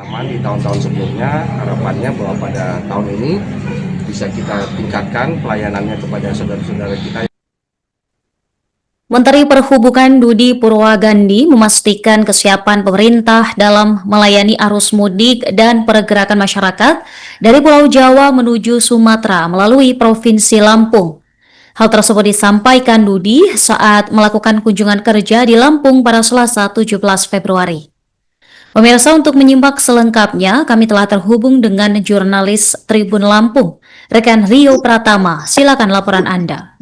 pengalaman di tahun-tahun sebelumnya. Harapannya bahwa pada tahun ini bisa kita tingkatkan pelayanannya kepada saudara-saudara kita. Menteri Perhubungan Budi Purwagandi memastikan kesiapan pemerintah dalam melayani arus mudik dan pergerakan masyarakat dari Pulau Jawa menuju Sumatera melalui Provinsi Lampung. Hal tersebut disampaikan Budi saat melakukan kunjungan kerja di Lampung pada Selasa 17 Februari. Pemirsa, untuk menyimak selengkapnya, kami telah terhubung dengan jurnalis Tribun Lampung, rekan Rio Pratama. Silakan laporan Anda.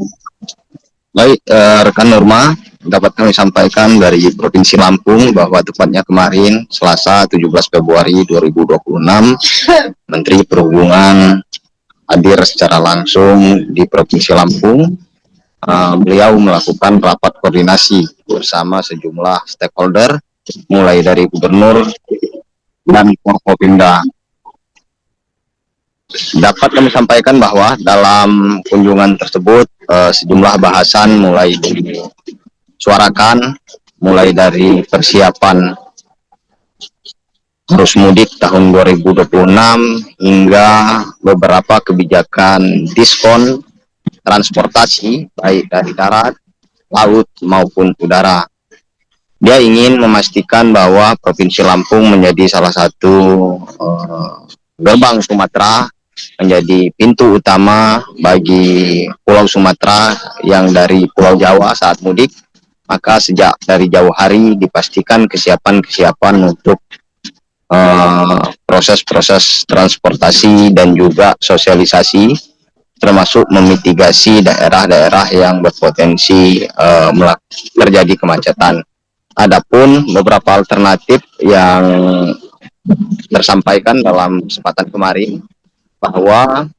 Baik, rekan Norma, dapat kami sampaikan dari Provinsi Lampung bahwa tepatnya kemarin Selasa 17 Februari 2026, Menteri Perhubungan hadir secara langsung di Provinsi Lampung. Beliau melakukan rapat koordinasi bersama sejumlah stakeholder, mulai dari Gubernur dan Forkopimda. Dapat kami sampaikan bahwa dalam kunjungan tersebut sejumlah bahasan mulai disuarakan, mulai dari persiapan arus mudik tahun 2026 hingga beberapa kebijakan diskon transportasi baik dari darat, laut maupun udara. Dia ingin memastikan bahwa Provinsi Lampung menjadi salah satu gerbang Sumatera, menjadi pintu utama bagi Pulau Sumatera yang dari Pulau Jawa saat mudik. Maka sejak dari jauh hari dipastikan kesiapan untuk proses-proses transportasi dan juga sosialisasi, termasuk memitigasi daerah-daerah yang berpotensi terjadi kemacetan. Adapun beberapa alternatif yang tersampaikan dalam kesempatan kemarin, bahwa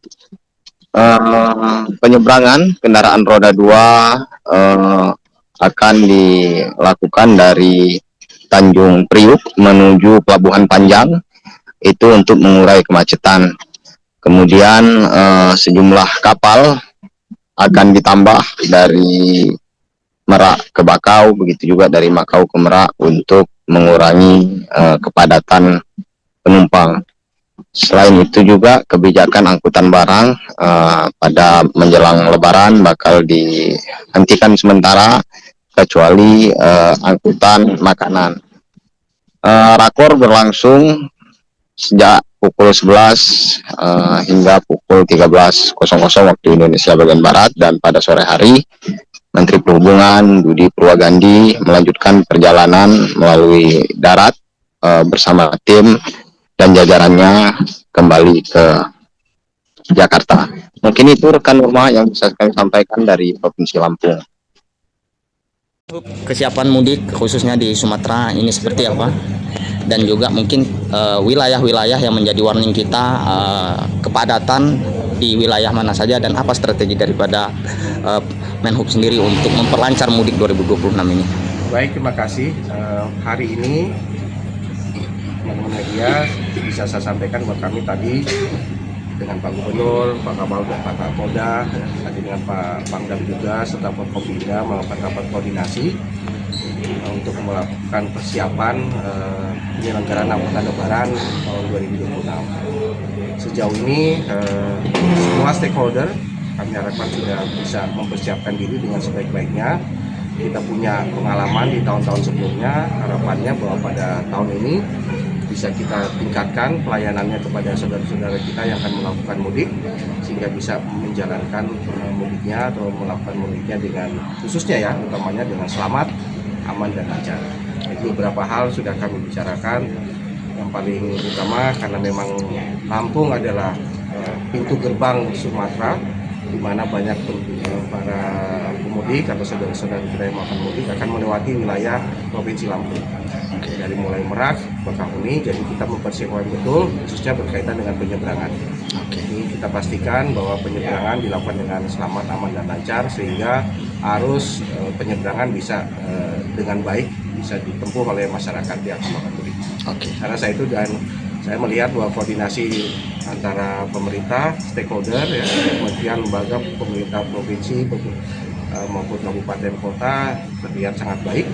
penyeberangan kendaraan roda 2 akan dilakukan dari Tanjung Priuk menuju Pelabuhan Panjang, itu untuk mengurai kemacetan. Kemudian sejumlah kapal akan ditambah dari Merak ke Bakau, begitu juga dari Makau ke Merak untuk mengurangi kepadatan penumpang. Selain itu juga kebijakan angkutan barang pada menjelang Lebaran bakal dihentikan sementara, kecuali angkutan makanan. Rakor berlangsung sejak pukul 11 hingga pukul 13.00 waktu Indonesia bagian Barat, dan pada sore hari Menteri Perhubungan Budi Purwagandi melanjutkan perjalanan melalui darat bersama tim dan jajarannya kembali ke Jakarta. Mungkin itu rekan Norma yang bisa kami sampaikan dari Provinsi Lampung. Kesiapan mudik khususnya di Sumatera ini seperti apa? Dan juga mungkin wilayah-wilayah yang menjadi warning kita, kepadatan di wilayah mana saja, dan apa strategi daripada Menhub sendiri untuk memperlancar mudik 2026 ini? Baik, terima kasih. Hari ini teman-teman media bisa saya sampaikan buat kami tadi dengan Pak Gubernur, Pak Kapolda, tadi dengan Pak Pangdam juga, serta Forkopimda melakukan rapat koordinasi untuk melakukan persiapan penyelenggaraan angkutan Lebaran tahun 2026. Sejauh ini semua stakeholder kami harapkan sudah bisa mempersiapkan diri dengan sebaik-baiknya. Kita punya pengalaman di tahun-tahun sebelumnya, harapannya bahwa pada tahun ini bisa kita tingkatkan pelayanannya kepada saudara-saudara kita yang akan melakukan mudik, sehingga bisa menjalankan mudiknya atau melakukan mudiknya dengan, khususnya ya, utamanya dengan selamat, aman dan lancar. Itu beberapa hal sudah kami bicarakan. Yang paling utama karena memang Lampung adalah pintu gerbang Sumatera, di mana banyak para pemudik atau saudara-saudara kita yang akan mudik akan melewati wilayah Provinsi Lampung. Dari mulai Merak, Bakahuni, jadi kita mempersiapkan betul, khususnya berkaitan dengan penyeberangan. Ini kita pastikan bahwa penyeberangan dilakukan dengan selamat, aman dan lancar, sehingga arus penyeberangan bisa dengan baik bisa ditempuh oleh masyarakat yang akan mudik. Karena saya itu, dan saya melihat bahwa koordinasi antara pemerintah, stakeholder, ya, kementerian, lembaga, pemerintah provinsi maupun kabupaten kota terlihat sangat baik,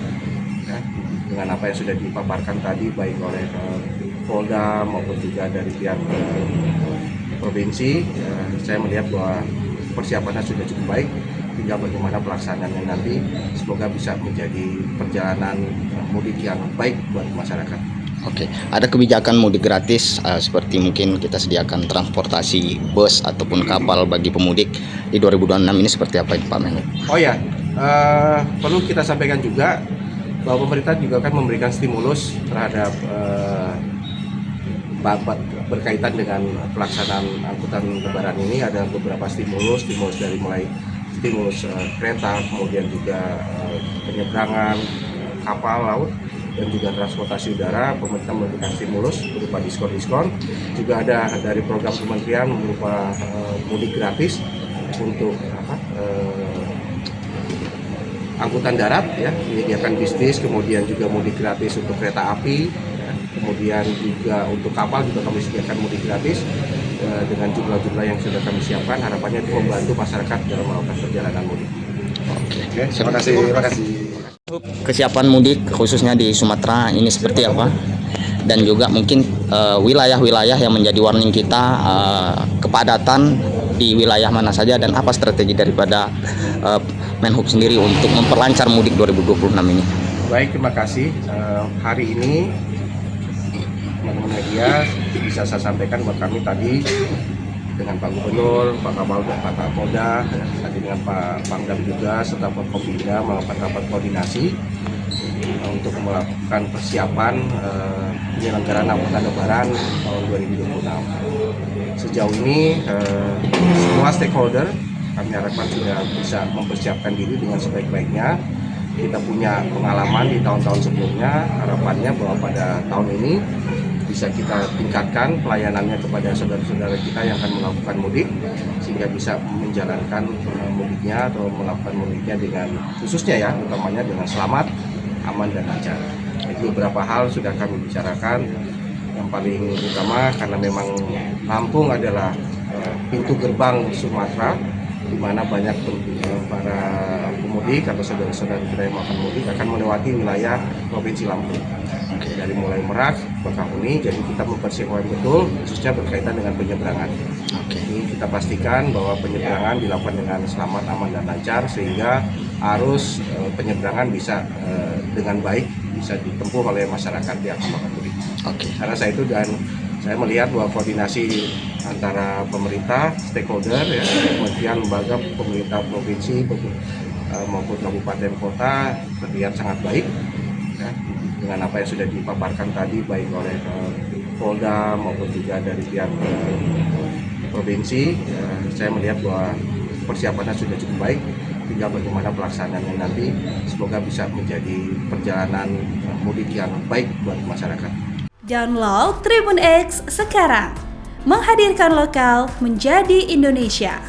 ya, dengan apa yang sudah dipaparkan tadi baik oleh Polda maupun juga dari pihak provinsi. Saya melihat bahwa persiapannya sudah cukup baik, tinggal bagaimana pelaksanaannya nanti. Semoga bisa menjadi perjalanan mudik yang baik buat masyarakat. Oke, ada kebijakan mudik gratis seperti mungkin kita sediakan transportasi bus ataupun kapal bagi pemudik di 2026 ini seperti apa Pak Menhub? Oh ya, perlu kita sampaikan juga bahwa pemerintah juga akan memberikan stimulus terhadap berkaitan dengan pelaksanaan angkutan lebaran ini. Ada beberapa stimulus dari mulai stimulus kereta, kemudian juga penyeberangan kapal laut dan juga transportasi udara. Pemerintah memberikan stimulus berupa diskon-diskon. Juga ada dari program kementerian berupa mudik gratis untuk angkutan darat, ya, menyediakan bisnis, kemudian juga mudik gratis untuk kereta api, ya, kemudian juga untuk kapal juga kami sediakan mudik gratis dengan jumlah-jumlah yang sudah kami siapkan. Harapannya itu membantu masyarakat dalam melakukan perjalanan mudik. Oke, Terima kasih. Kesiapan mudik khususnya di Sumatera ini seperti apa? Dan juga mungkin wilayah-wilayah yang menjadi warning kita, kepadatan di wilayah mana saja dan apa strategi daripada Menhub sendiri untuk memperlancar mudik 2026 ini? Baik, terima kasih. Hari ini teman-teman media bisa saya sampaikan buat kami tadi dengan Pak Gubernur, Pak Kapolda, dan Pak Kapolda, tadi dengan Pak Pangdam juga serta Forkopimda melakukan rapat koordinasi untuk melakukan persiapan penyelenggaraan angkutan lebaran tahun 2026. Sejauh ini semua stakeholder kami harapkan sudah bisa mempersiapkan diri dengan sebaik-baiknya. Kita punya pengalaman di tahun-tahun sebelumnya, harapannya bahwa pada tahun ini bisa kita tingkatkan pelayanannya kepada saudara-saudara kita yang akan melakukan mudik, sehingga bisa menjalankan mudiknya atau melakukan mudiknya dengan khususnya ya, utamanya dengan selamat, aman dan lancar. Itu beberapa hal sudah kami bicarakan. Yang paling utama karena memang Lampung adalah pintu gerbang Sumatera, di mana banyak para pemudik atau saudara-saudara kita yang akan mudik akan melewati wilayah Provinsi Lampung. Dari mulai Merak, Bakahuni, jadi kita mempersiapkan betul khususnya berkaitan dengan penyeberangan. Ini kita pastikan bahwa penyeberangan dilakukan dengan selamat, aman dan lancar sehingga arus penyeberangan bisa dengan baik bisa ditempuh oleh masyarakat yang akan mudik. Karena saya itu dan saya melihat bahwa koordinasi antara pemerintah, stakeholder, ya, kementerian, lembaga, pemerintah provinsi maupun kabupaten kota terlihat sangat baik, ya, dengan apa yang sudah dipaparkan tadi baik oleh Polda maupun juga dari pihak provinsi. Saya melihat bahwa persiapannya sudah cukup baik, tinggal bagaimana pelaksanaannya nanti. Semoga bisa menjadi perjalanan mudik yang baik buat masyarakat. Download Tribun X sekarang, menghadirkan lokal menjadi Indonesia.